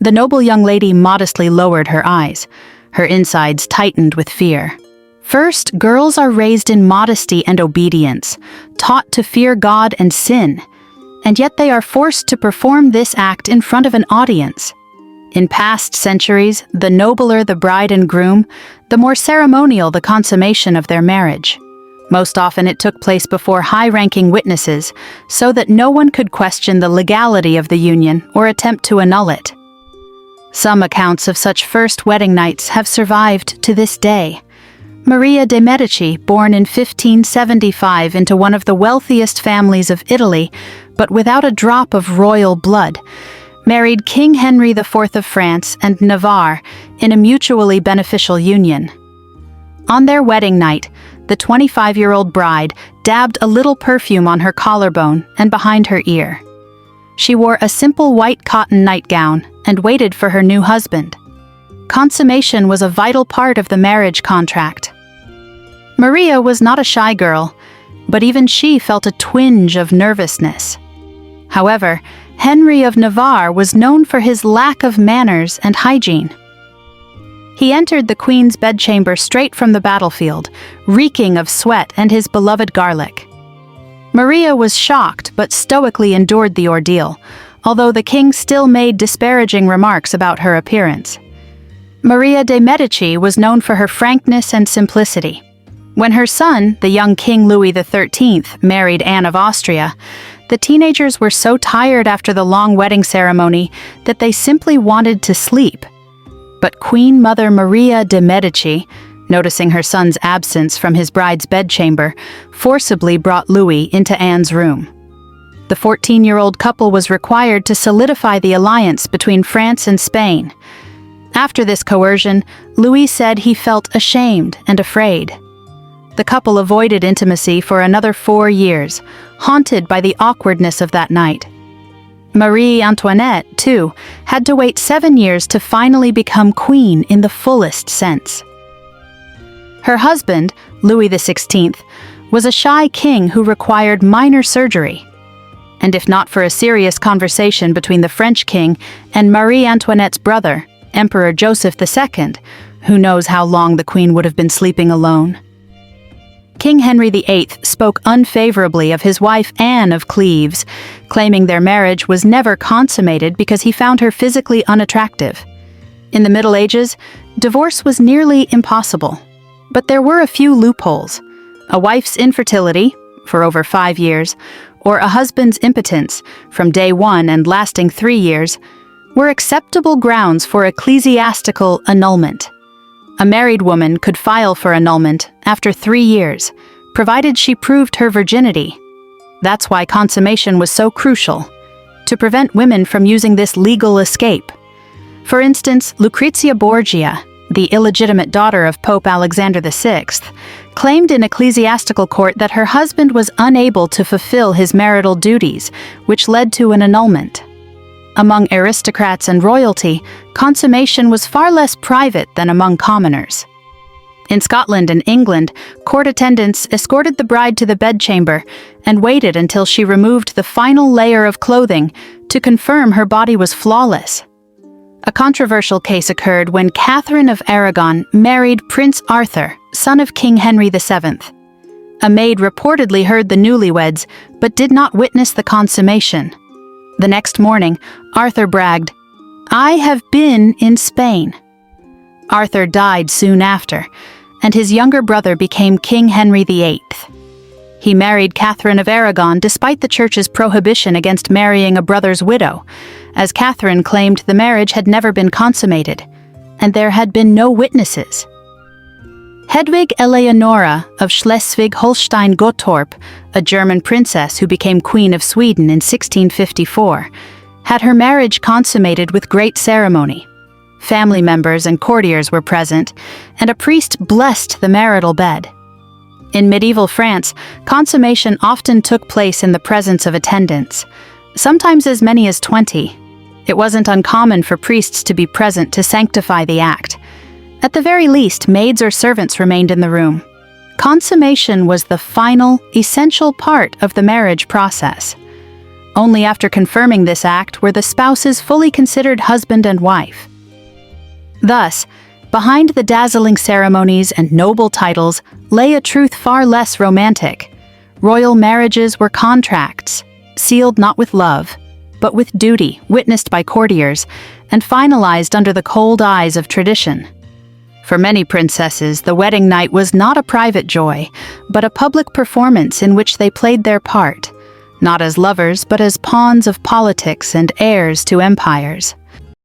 The noble young lady modestly lowered her eyes. Her insides tightened with fear. First, girls are raised in modesty and obedience, taught to fear God and sin, and yet they are forced to perform this act in front of an audience. In past centuries, the nobler the bride and groom, the more ceremonial the consummation of their marriage. Most often it took place before high-ranking witnesses, so that no one could question the legality of the union or attempt to annul it. Some accounts of such first wedding nights have survived to this day. Maria de' Medici, born in 1575 into one of the wealthiest families of Italy, but without a drop of royal blood, married King Henry IV of France and Navarre in a mutually beneficial union. On their wedding night, the 25-year-old bride dabbed a little perfume on her collarbone and behind her ear. She wore a simple white cotton nightgown and waited for her new husband. Consummation was a vital part of the marriage contract. Maria was not a shy girl, but even she felt a twinge of nervousness. However, Henry of Navarre was known for his lack of manners and hygiene. He entered the queen's bedchamber straight from the battlefield, reeking of sweat and his beloved garlic. Maria was shocked but stoically endured the ordeal, although the king still made disparaging remarks about her appearance. Maria de' Medici was known for her frankness and simplicity. When her son, the young King Louis XIII, married Anne of Austria, the teenagers were so tired after the long wedding ceremony that they simply wanted to sleep. But Queen Mother Maria de' Medici, noticing her son's absence from his bride's bedchamber, forcibly brought Louis into Anne's room. The 14-year-old couple was required to solidify the alliance between France and Spain. After this coercion, Louis said he felt ashamed and afraid. The couple avoided intimacy for another 4 years, haunted by the awkwardness of that night. Marie Antoinette, too, had to wait 7 years to finally become queen in the fullest sense. Her husband, Louis XVI, was a shy king who required minor surgery. And if not for a serious conversation between the French king and Marie Antoinette's brother, Emperor Joseph II, who knows how long the queen would have been sleeping alone. King Henry VIII spoke unfavorably of his wife Anne of Cleves, claiming their marriage was never consummated because he found her physically unattractive. In the Middle Ages, divorce was nearly impossible. But there were a few loopholes. A wife's infertility, for over 5 years, or a husband's impotence, from day 1 and lasting 3 years, were acceptable grounds for ecclesiastical annulment. A married woman could file for annulment after 3 years, provided she proved her virginity. That's why consummation was so crucial, to prevent women from using this legal escape. For instance, Lucrezia Borgia, the illegitimate daughter of Pope Alexander VI, claimed in ecclesiastical court that her husband was unable to fulfill his marital duties, which led to an annulment. Among aristocrats and royalty, consummation was far less private than among commoners. In Scotland and England, court attendants escorted the bride to the bedchamber and waited until she removed the final layer of clothing to confirm her body was flawless. A controversial case occurred when Catherine of Aragon married Prince Arthur, son of King Henry VII. A maid reportedly heard the newlyweds, but did not witness the consummation. The next morning, Arthur bragged, "I have been in Spain." Arthur died soon after, and his younger brother became King Henry VIII. He married Catherine of Aragon despite the church's prohibition against marrying a brother's widow, as Catherine claimed the marriage had never been consummated, and there had been no witnesses. Hedwig Eleonora of Schleswig-Holstein-Gottorp, a German princess who became Queen of Sweden in 1654, had her marriage consummated with great ceremony. Family members and courtiers were present, and a priest blessed the marital bed. In medieval France, consummation often took place in the presence of attendants, sometimes as many as 20. It wasn't uncommon for priests to be present to sanctify the act. At the very least, maids or servants remained in the room. Consummation was the final, essential part of the marriage process. Only after confirming this act were the spouses fully considered husband and wife. Thus, behind the dazzling ceremonies and noble titles lay a truth far less romantic. Royal marriages were contracts, sealed not with love, but with duty, witnessed by courtiers, and finalized under the cold eyes of tradition. For many princesses, the wedding night was not a private joy, but a public performance in which they played their part, not as lovers but as pawns of politics and heirs to empires.